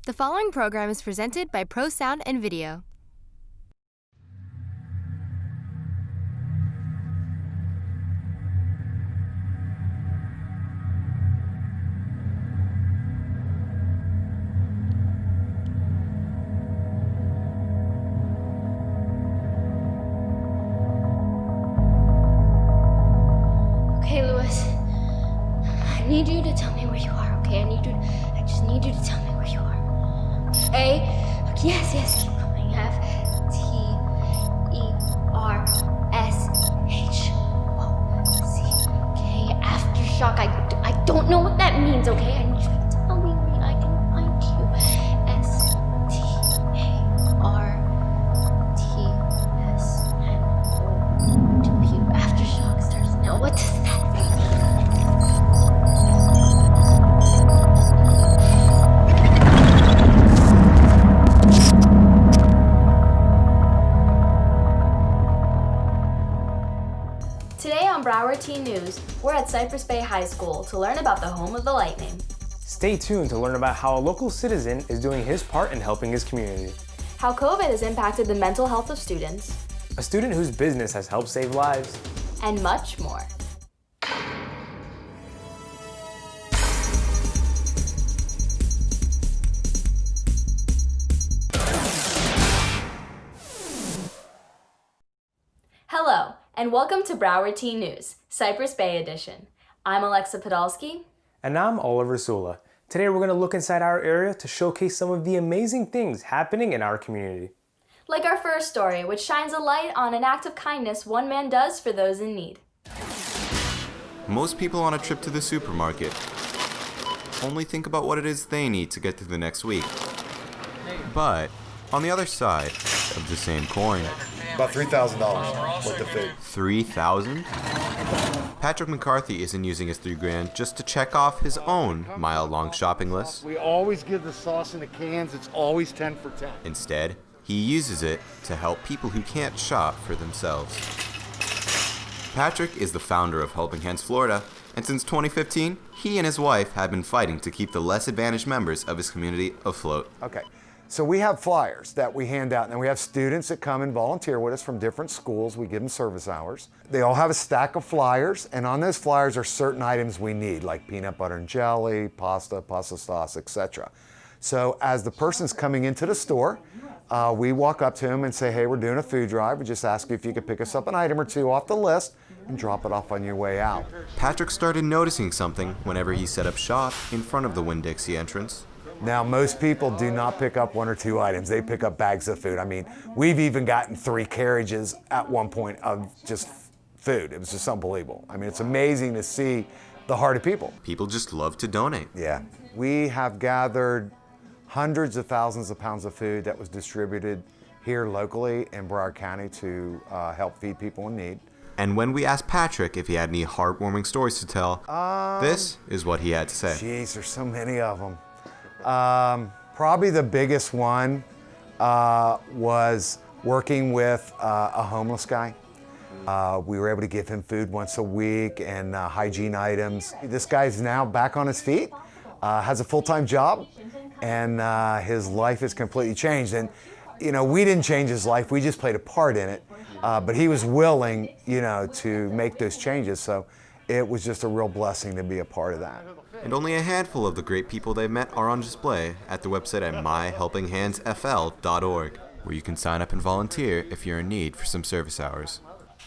The following program is presented by Pro Sound and Video. Okay, Lewis. I need you to tell me where you are, okay? I just need you to tell me where you are. Yes, keep going. F-T-E-R-S-H-O-C-K. Aftershock. I don't know what that means, okay? I need you to tell me where I can find you. S-T-A-R-T-S-N-O-W. Aftershock starts now. What does that mean? Today on Broward Teen News, we're at Cypress Bay High School to learn about the home of the Lightning. Stay tuned to learn about how a local citizen is doing his part in helping his community. How COVID has impacted the mental health of students. A student whose business has helped save lives. And much more. Hello, and welcome to Broward Teen News, Cypress Bay Edition. I'm Alexa Podolsky. And I'm Oliver Sula. Today we're going to look inside our area to showcase some of the amazing things happening in our community. Like our first story, which shines a light on an act of kindness one man does for those in need. Most people on a trip to the supermarket only think about what it is they need to get through the next week. But on the other side of the same coin, about $3,000 worth of food. $3,000? Patrick McCarthy isn't using his $3,000 just to check off his own mile-long shopping list. We always give the sauce in the cans. It's always 10 for 10. Instead, he uses it to help people who can't shop for themselves. Patrick is the founder of Helping Hands Florida, and since 2015, he and his wife have been fighting to keep the less advantaged members of his community afloat. Okay, so we have flyers that we hand out, and then we have students that come and volunteer with us from different schools. We give them service hours. They all have a stack of flyers, and on those flyers are certain items we need, like peanut butter and jelly, pasta sauce, etc. So as the person's coming into the store, we walk up to them and say, hey, we're doing a food drive. We just ask you if you could pick us up an item or two off the list and drop it off on your way out. Patrick started noticing something whenever he set up shop in front of the Winn-Dixie entrance. Now, most people do not pick up one or two items. They pick up bags of food. I mean, we've even gotten 3 carriages at one point of just food. It was just unbelievable. I mean, it's amazing to see the heart of people. People just love to donate. Yeah. We have gathered hundreds of thousands of pounds of food that was distributed here locally in Broward County to help feed people in need. And when we asked Patrick if he had any heartwarming stories to tell, this is what he had to say. Geez, there's so many of them. Probably the biggest one was working with a homeless guy. We were able to give him food once a week and hygiene items. This guy's now back on his feet, has a full-time job, and his life has completely changed. And, you know, we didn't change his life, we just played a part in it. But he was willing, you know, to make those changes. So it was just a real blessing to be a part of that. And only a handful of the great people they've met are on display at the website at myhelpinghandsfl.org, where you can sign up and volunteer if you're in need for some service hours.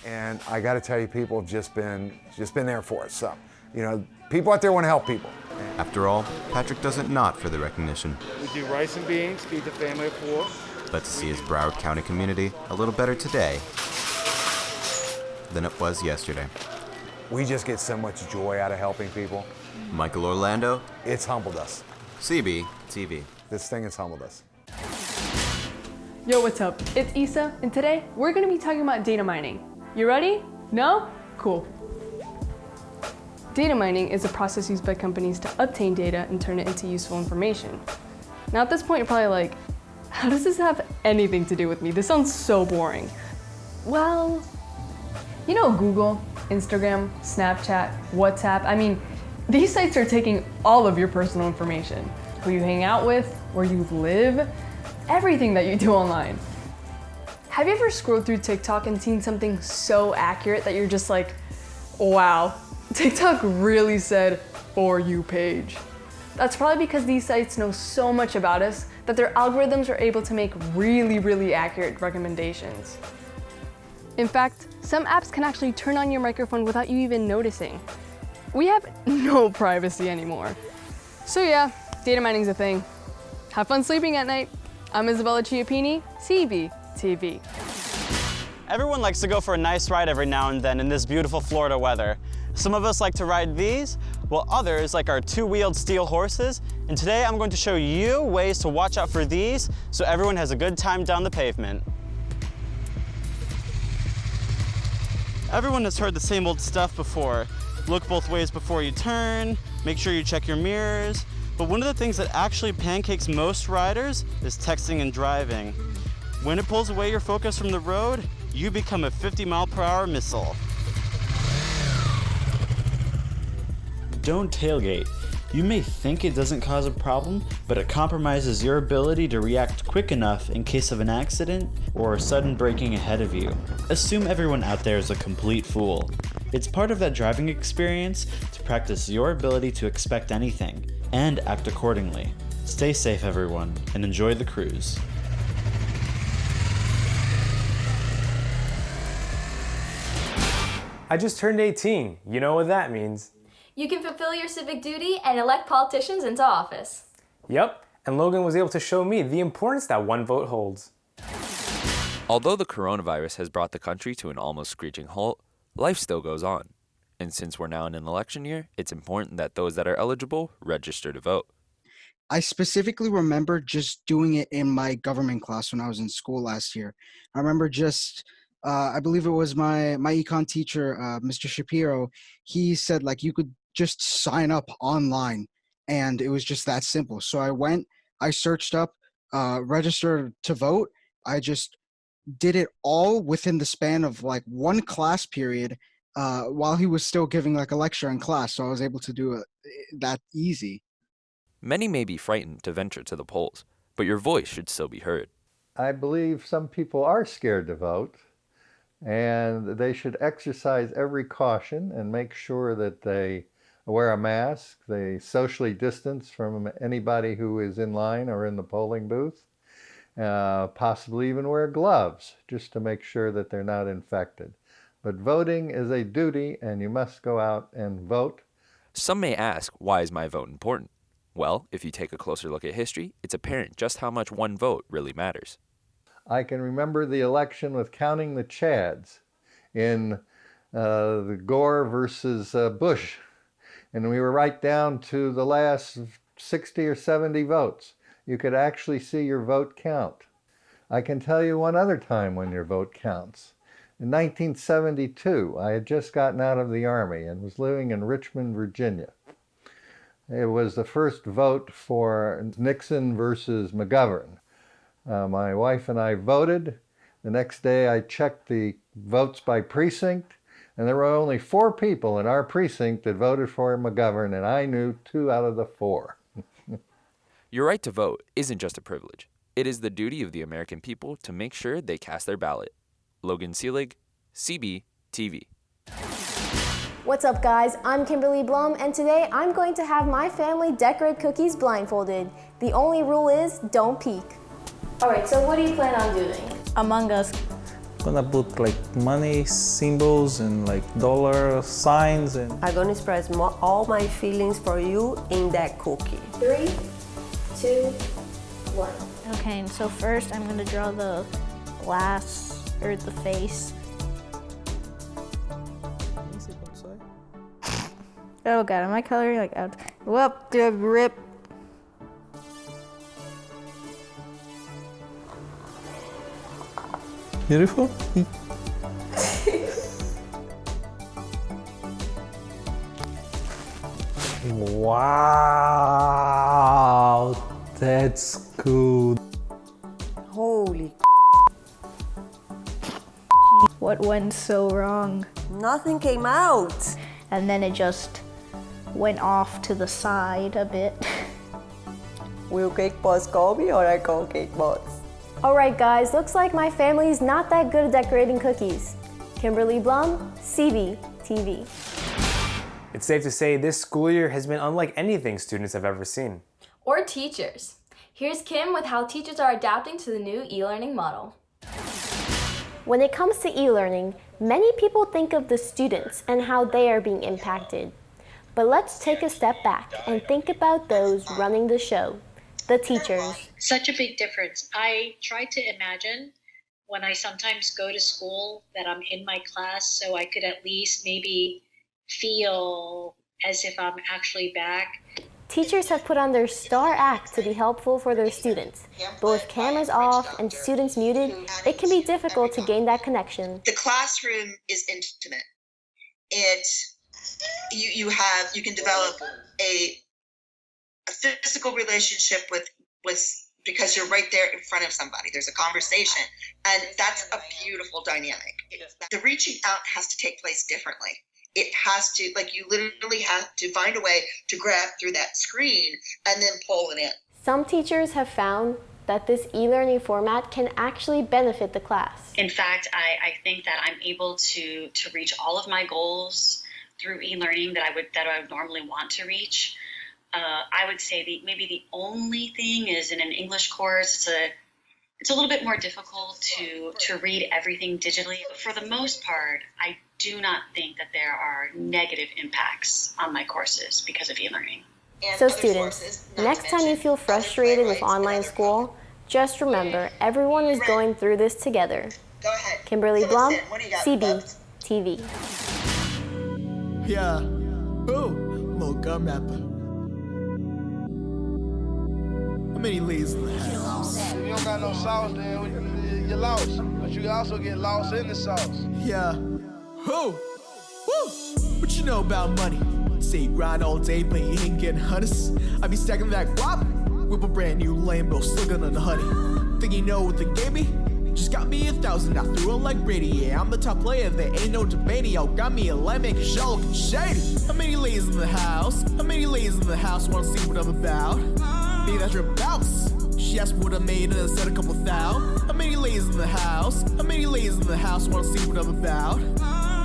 And I got to tell you, people have just been there for us. So, you know, people out there want to help people. After all, Patrick doesn't not for the recognition, We do rice and beans, feed the family of 4. but to see his Broward County community a little better today than it was yesterday. We just get so much joy out of helping people. Michael Orlando, It's humbled us. BECON-TV. This thing has humbled us. Yo, what's up? It's Issa, and today we're going to be talking about data mining. You ready? No? Cool. Data mining is a process used by companies to obtain data and turn it into useful information. Now at this point you're probably like, how does this have anything to do with me? This sounds so boring. Well, you know Google, Instagram, Snapchat, WhatsApp, I mean, these sites are taking all of your personal information. who you hang out with, where you live, everything that you do online. Have you ever scrolled through TikTok and seen something so accurate that you're just like, wow, TikTok really said For You page? That's probably because these sites know so much about us that their algorithms are able to make really, really accurate recommendations. In fact, some apps can actually turn on your microphone without you even noticing. We have no privacy anymore. So yeah, data mining's a thing. Have fun sleeping at night. I'm Isabella Chiappini, CB-TV. Everyone likes to go for a nice ride every now and then in this beautiful Florida weather. Some of us like to ride these, while others like our two-wheeled steel horses. And today I'm going to show you ways to watch out for these so everyone has a good time down the pavement. Everyone has heard the same old stuff before. Look both ways before you turn, make sure you check your mirrors. But one of the things that actually pancakes most riders is texting and driving. When it pulls away your focus from the road, you become a 50-mile-per-hour missile. Don't tailgate. You may think it doesn't cause a problem, but it compromises your ability to react quick enough in case of an accident or sudden braking ahead of you. Assume everyone out there is a complete fool. It's part of that driving experience to practice your ability to expect anything and act accordingly. Stay safe, everyone, and enjoy the cruise. I just turned 18. You know what that means. You can fulfill your civic duty and elect politicians into office. Yep, and Logan was able to show me the importance that one vote holds. Although the coronavirus has brought the country to an almost screeching halt, life still goes on. And since we're now in an election year, it's important that those that are eligible register to vote. I specifically remember just doing it in my government class when I was in school last year. I remember just I believe it was my econ teacher, Mr. Shapiro. He said like you could just sign up online, and it was just that simple. So I went, I searched up, registered to vote. I just did it all within the span of like one class period, while he was still giving like a lecture in class. So I was able to do it that easy. Many may be frightened to venture to the polls, but your voice should still be heard. I believe some people are scared to vote, and they should exercise every caution and make sure that they wear a mask, they socially distance from anybody who is in line or in the polling booth, possibly even wear gloves just to make sure that they're not infected. But voting is a duty, and you must go out and vote. Some may ask, why is my vote important? Well, if you take a closer look at history, it's apparent just how much one vote really matters. I can remember the election with counting the Chads in the Gore versus Bush. And we were right down to the last 60 or 70 votes. You could actually see your vote count. I can tell you one other time when your vote counts. In 1972, I had just gotten out of the Army and was living in Richmond, Virginia. It was the first vote for Nixon versus McGovern. My wife and I voted. The next day I checked the votes by precinct, and there were only 4 people in our precinct that voted for McGovern, and I knew 2 out of the 4. Your right to vote isn't just a privilege. It is the duty of the American people to make sure they cast their ballot. Logan Seelig, CB-TV. What's up, guys? I'm Kimberly Blum, and today I'm going to have my family decorate cookies blindfolded. The only rule is don't peek. Alright, so what do you plan on doing? Among Us. Gonna put like money symbols and like dollar signs, and I'm gonna express all my feelings for you in that cookie. 3, 2, 1. Okay, so first I'm gonna draw the glass or the face. Oh god, am I coloring like out? Whoop, the rip. beautiful. Wow, that's good. Holy What went so wrong? Nothing came out. And then it just went off to the side a bit. Will Cake Boss call me or I call Cake Boss? Alright guys, looks like my family's not that good at decorating cookies. Kimberly Blum, CB-TV. It's safe to say this school year has been unlike anything students have ever seen. Or teachers. Here's Kim with how teachers are adapting to the new e-learning model. When it comes to e-learning, many people think of the students and how they are being impacted. But let's take a step back and think about those running the show, the teachers. Such a big difference. I try to imagine when I sometimes go to school that I'm in my class so I could at least maybe feel as if I'm actually back. Teachers have put on their star act to be helpful for their students. But with cameras off and students muted, it can be difficult to gain that connection. The classroom is intimate. You can develop a physical relationship with because you're right there in front of somebody. There's a conversation, and that's a beautiful dynamic. The reaching out has to take place differently. It has to, you literally have to find a way to grab through that screen and then pull it in. Some teachers have found that this e-learning format can actually benefit the class. In fact, I think that I'm able to reach all of my goals through e-learning that I would normally want to reach. I would say maybe the only thing is in an English course, it's a little bit more difficult to read everything digitally. But for the most part, I do not think that there are negative impacts on my courses because of e-learning. So students, next time you feel frustrated with online school, just remember everyone is going through this together. Go ahead. Kimberly Blum, CB-TV. Yeah. Ooh, little gum rapper. How many ladies in the house? If you don't got no sauce, then you're lost. But you also get lost in the sauce. Yeah. Who? Woo! What you know about money? Say you grind all day, but you ain't getting hunters. I be stacking that guap with a brand new Lambo, slugging on the honey. Think you know what they gave me? Just got me 1,000, I threw it like Brady. Yeah, I'm the top player, there ain't no debating. Y'all got me a lemon, cause y'all looking shady. How many ladies in the house? How many ladies in the house wanna see what I'm about? Maybe that's your bounce. She asked what I made and I said a couple thou. How many ladies in the house? How many ladies in the house wanna see what I'm about?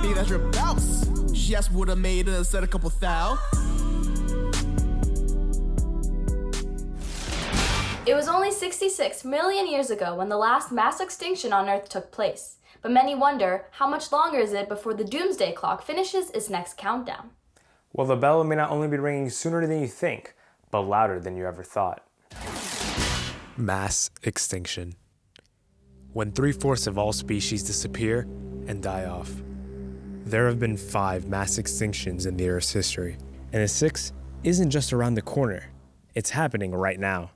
Maybe that's your bounce. She asked what I made and I said a couple thou. It was only 66 million years ago when the last mass extinction on Earth took place. But many wonder, how much longer is it before the doomsday clock finishes its next countdown? Well, the bell may not only be ringing sooner than you think, but louder than you ever thought. Mass extinction. When 3/4 of all species disappear and die off. There have been 5 mass extinctions in the Earth's history, and the 6th isn't just around the corner, it's happening right now.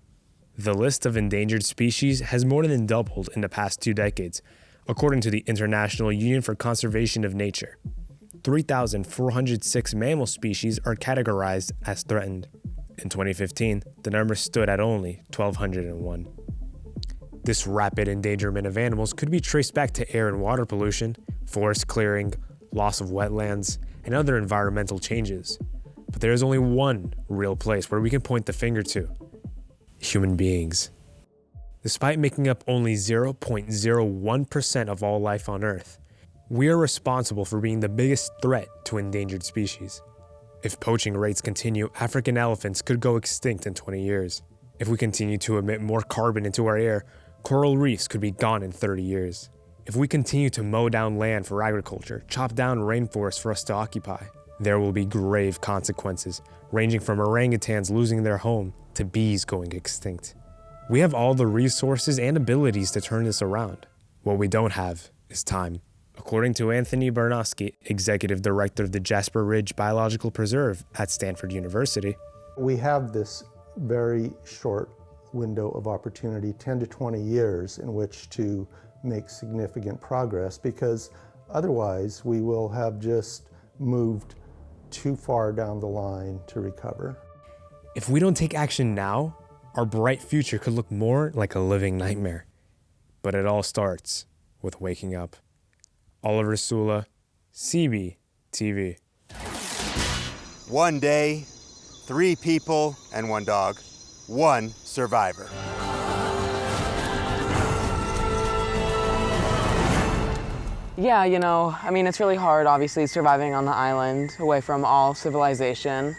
The list of endangered species has more than doubled in the past 2 decades, according to the International Union for Conservation of Nature. 3,406 mammal species are categorized as threatened. In 2015, the number stood at only 1,201. This rapid endangerment of animals could be traced back to air and water pollution, forest clearing, loss of wetlands, and other environmental changes. But there is only one real place where we can point the finger to: human beings. Despite making up only 0.01% of all life on Earth, we are responsible for being the biggest threat to endangered species. If poaching rates continue, African elephants could go extinct in 20 years. If we continue to emit more carbon into our air, coral reefs could be gone in 30 years. If we continue to mow down land for agriculture, chop down rainforests for us to occupy, there will be grave consequences, ranging from orangutans losing their home to bees going extinct. We have all the resources and abilities to turn this around. What we don't have is time. According to Anthony Barnosky, Executive Director of the Jasper Ridge Biological Preserve at Stanford University, we have this very short window of opportunity, 10 to 20 years, in which to make significant progress, because otherwise we will have just moved too far down the line to recover. if we don't take action now, our bright future could look more like a living nightmare. But it all starts with waking up. Oliver Sula, CB-TV. One day, 3 people and 1 dog one survivor. Yeah, it's really hard, obviously, surviving on the island, away from all civilization.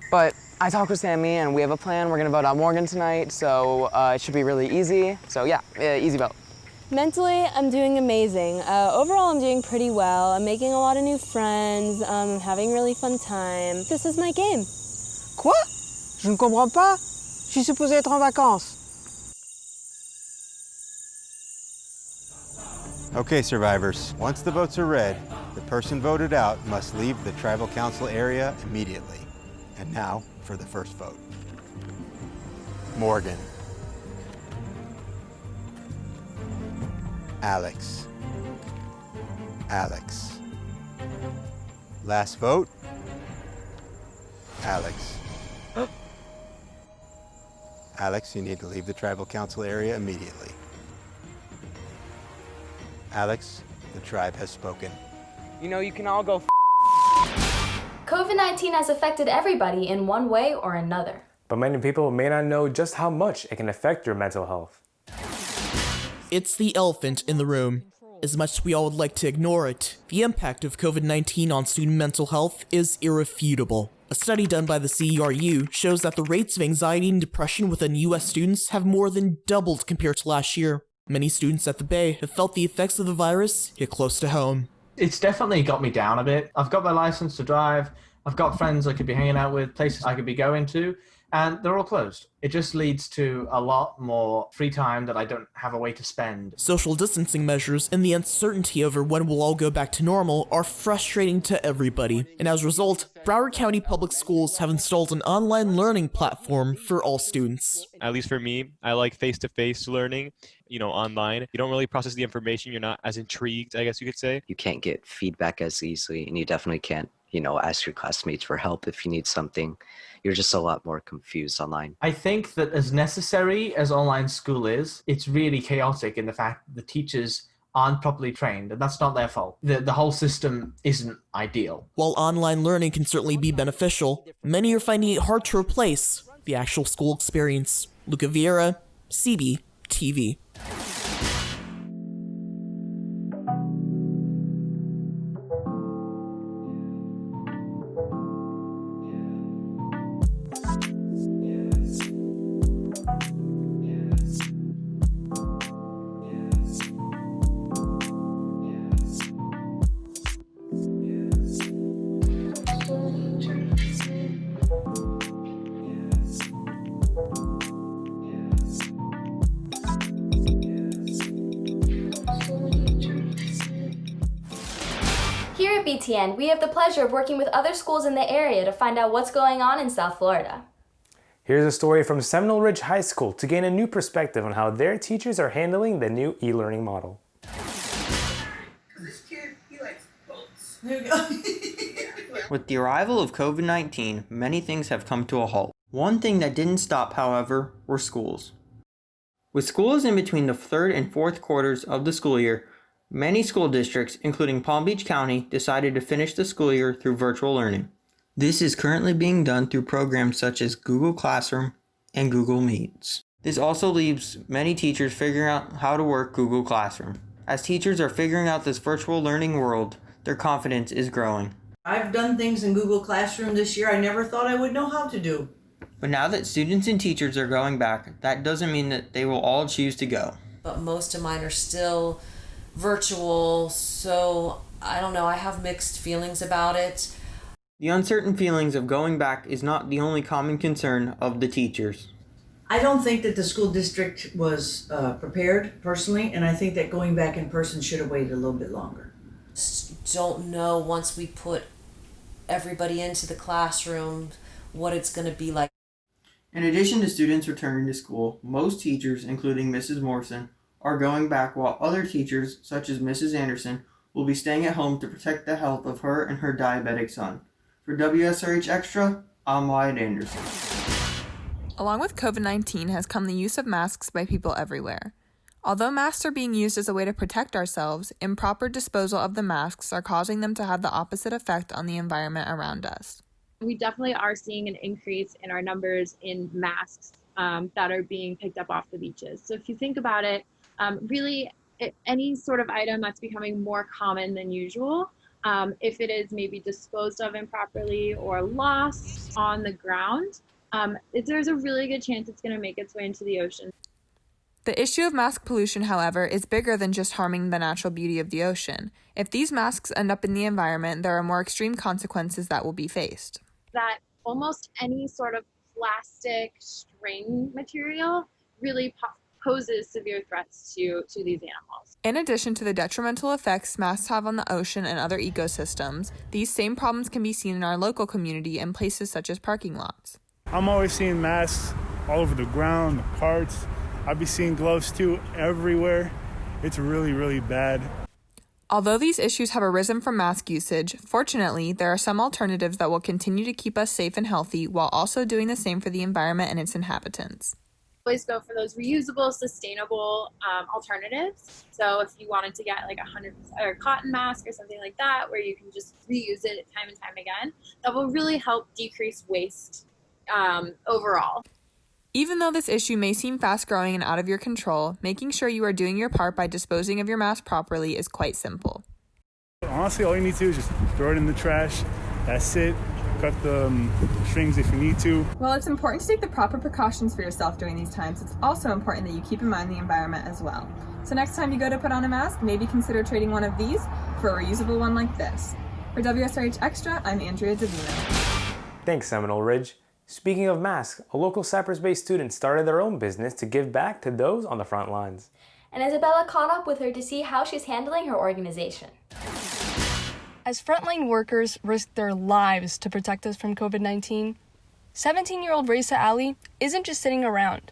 But I talked with Sammy, and we have a plan. We're gonna vote out Morgan tonight, so it should be really easy. So yeah, easy vote. Mentally, I'm doing amazing. Overall, I'm doing pretty well. I'm making a lot of new friends. I'm having really fun time. This is my game. Quoi? Je ne comprends pas. Je suis supposée être en vacances. Okay, survivors, once the votes are read, the person voted out must leave the tribal council area immediately. And now for the first vote. Morgan. Alex. Alex. Last vote. Alex. Alex, you need to leave the tribal council area immediately. Alex, the tribe has spoken. You can all go COVID-19 has affected everybody in one way or another. But many people may not know just how much it can affect your mental health. It's the elephant in the room. As much as we all would like to ignore it, the impact of COVID-19 on student mental health is irrefutable. A study done by the CERU shows that the rates of anxiety and depression within US students have more than doubled compared to last year. Many students at the Bay have felt the effects of the virus hit close to home. It's definitely got me down a bit. I've got my license to drive. I've got friends I could be hanging out with, places I could be going to, and they're all closed. It just leads to a lot more free time that I don't have a way to spend. Social distancing measures and the uncertainty over when we'll all go back to normal are frustrating to everybody. And as a result, Broward County Public Schools have installed an online learning platform for all students. At least for me, I like face-to-face learning. Online, you don't really process the information. You're not as intrigued, I guess you could say. You can't get feedback as easily, and you definitely can't, ask your classmates for help if you need something. You're just a lot more confused online. I think that as necessary as online school is, it's really chaotic in the fact that the teachers aren't properly trained, and that's not their fault. The whole system isn't ideal. While online learning can certainly be beneficial, many are finding it hard to replace the actual school experience. Luca Vieira, CB-TV. Here at BTN, we have the pleasure of working with other schools in the area to find out what's going on in South Florida. Here's a story from Seminole Ridge High School to gain a new perspective on how their teachers are handling the new e-learning model. This kid, he likes boats. With the arrival of COVID-19, many things have come to a halt. One thing that didn't stop, however, were schools. With schools in between the third and fourth quarters of the school year, many school districts, including Palm Beach County, decided to finish the school year through virtual learning. This is currently being done through programs such as Google Classroom and Google Meets. This also leaves many teachers figuring out how to work Google Classroom. As teachers are figuring out this virtual learning world, their confidence is growing. I've done things in Google Classroom this year I never thought I would know how to do. But now that students and teachers are going back, that doesn't mean that they will all choose to go. But most of mine are still virtual, so I don't know, I have mixed feelings about it. The uncertain feelings of going back is not the only common concern of the teachers. I don't think that the school district was prepared personally, and I think that going back in person should have waited a little bit longer. Don't know once we put everybody into the classroom what it's going to be like. In addition to students returning to school, most teachers, including Mrs. Morrison, are going back, while other teachers, such as Mrs. Anderson, will be staying at home to protect the health of her and her diabetic son. For WSRH Extra, I'm Wyatt Anderson. Along with COVID-19 has come the use of masks by people everywhere. Although masks are being used as a way to protect ourselves, improper disposal of the masks are causing them to have the opposite effect on the environment around us. We definitely are seeing an increase in our numbers in masks that are being picked up off the beaches. So if you think about it, any sort of item that's becoming more common than usual, if it is maybe disposed of improperly or lost on the ground, there's a really good chance it's going to make its way into the ocean. The issue of mask pollution, however, is bigger than just harming the natural beauty of the ocean. If these masks end up in the environment, there are more extreme consequences that will be faced. That almost any sort of plastic string material really poses severe threats to these animals. In addition to the detrimental effects masks have on the ocean and other ecosystems, these same problems can be seen in our local community in places such as parking lots. I'm always seeing masks all over the ground, the parts. I'll be seeing gloves too everywhere. It's really, really bad. Although these issues have arisen from mask usage, fortunately, there are some alternatives that will continue to keep us safe and healthy while also doing the same for the environment and its inhabitants. Always go for those reusable, sustainable alternatives. So if you wanted to get like a cotton mask or something like that, where you can just reuse it time and time again, that will really help decrease waste overall. Even though this issue may seem fast-growing and out of your control, making sure you are doing your part by disposing of your mask properly is quite simple. Honestly, all you need to do is just throw it in the trash. That's it. Cut the strings if you need to. While it's important to take the proper precautions for yourself during these times, it's also important that you keep in mind the environment as well. So next time you go to put on a mask, maybe consider trading one of these for a reusable one like this. For WSRH Extra, I'm Andrea Davino. Thanks, Seminole Ridge. Speaking of masks, a local Cypress-based student started their own business to give back to those on the front lines. And Isabella caught up with her to see how she's handling her organization. As frontline workers risk their lives to protect us from COVID-19, 17-year-old Raisa Ali isn't just sitting around.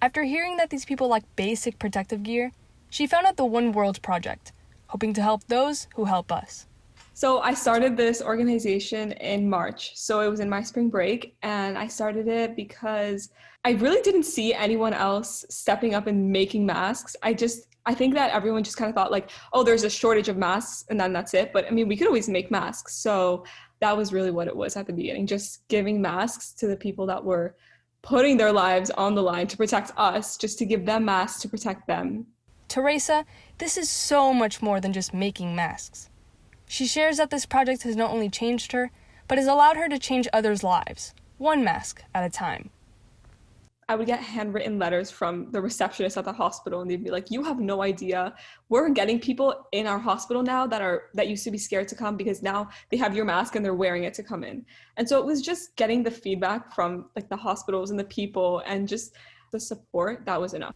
After hearing that these people lack basic protective gear, she founded the One World Project, hoping to help those who help us. So I started this organization in March. So it was in my spring break, and I started it because I really didn't see anyone else stepping up and making masks. I think that everyone just kind of thought like, oh, there's a shortage of masks and then that's it. But I mean, we could always make masks. So that was really what it was at the beginning, just giving masks to the people that were putting their lives on the line to protect us, just to give them masks to protect them. Teresa, this is so much more than just making masks. She shares that this project has not only changed her, but has allowed her to change others' lives, one mask at a time. I would get handwritten letters from the receptionist at the hospital, and they'd be like, you have no idea. We're getting people in our hospital now that used to be scared to come because now they have your mask and they're wearing it to come in. And so it was just getting the feedback from like the hospitals and the people and just the support that was enough.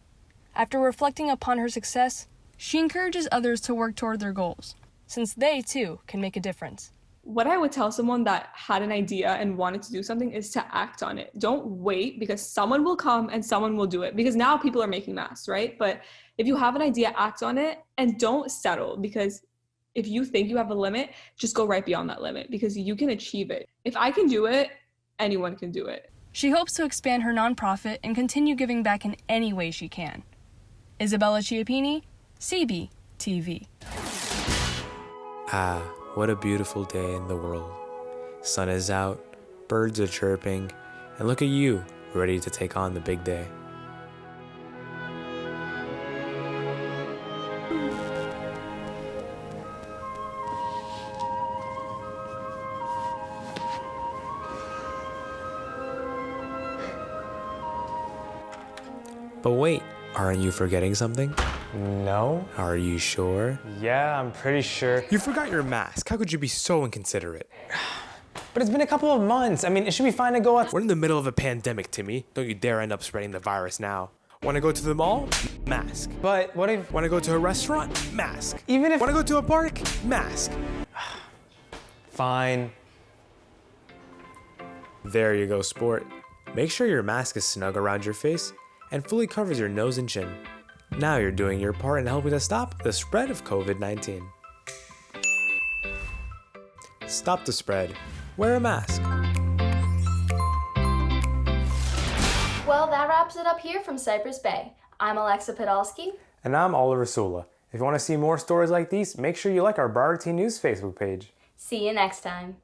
After reflecting upon her success, she encourages others to work toward their goals, since they too can make a difference. What I would tell someone that had an idea and wanted to do something is to act on it. Don't wait, because someone will come and someone will do it, because now people are making masks, right? But if you have an idea, act on it and don't settle, because if you think you have a limit, just go right beyond that limit, because you can achieve it. If I can do it, anyone can do it. She hopes to expand her nonprofit and continue giving back in any way she can. Isabella Chiappini, CB-TV. Ah, what a beautiful day in the world. Sun is out, birds are chirping, and look at you, ready to take on the big day. But wait, aren't you forgetting something? No. Are you sure? Yeah, I'm pretty sure. You forgot your mask. How could you be so inconsiderate? But it's been a couple of months. I mean, it should be fine to go out. We're in the middle of a pandemic, Timmy. Don't you dare end up spreading the virus now. Want to go to the mall? Mask. But what if... Want to go to a restaurant? Mask. Even if... Want to go to a park? Mask. Fine. There you go, sport. Make sure your mask is snug around your face and fully covers your nose and chin. Now you're doing your part in helping to stop the spread of COVID-19. Stop the spread. Wear a mask. Well, that wraps it up here from Cypress Bay. I'm Alexa Podolsky. And I'm Oliver Sula. If you want to see more stories like these, make sure you like our Broward Teen News Facebook page. See you next time.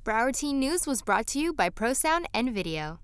Broward Teen News was brought to you by ProSound and Video.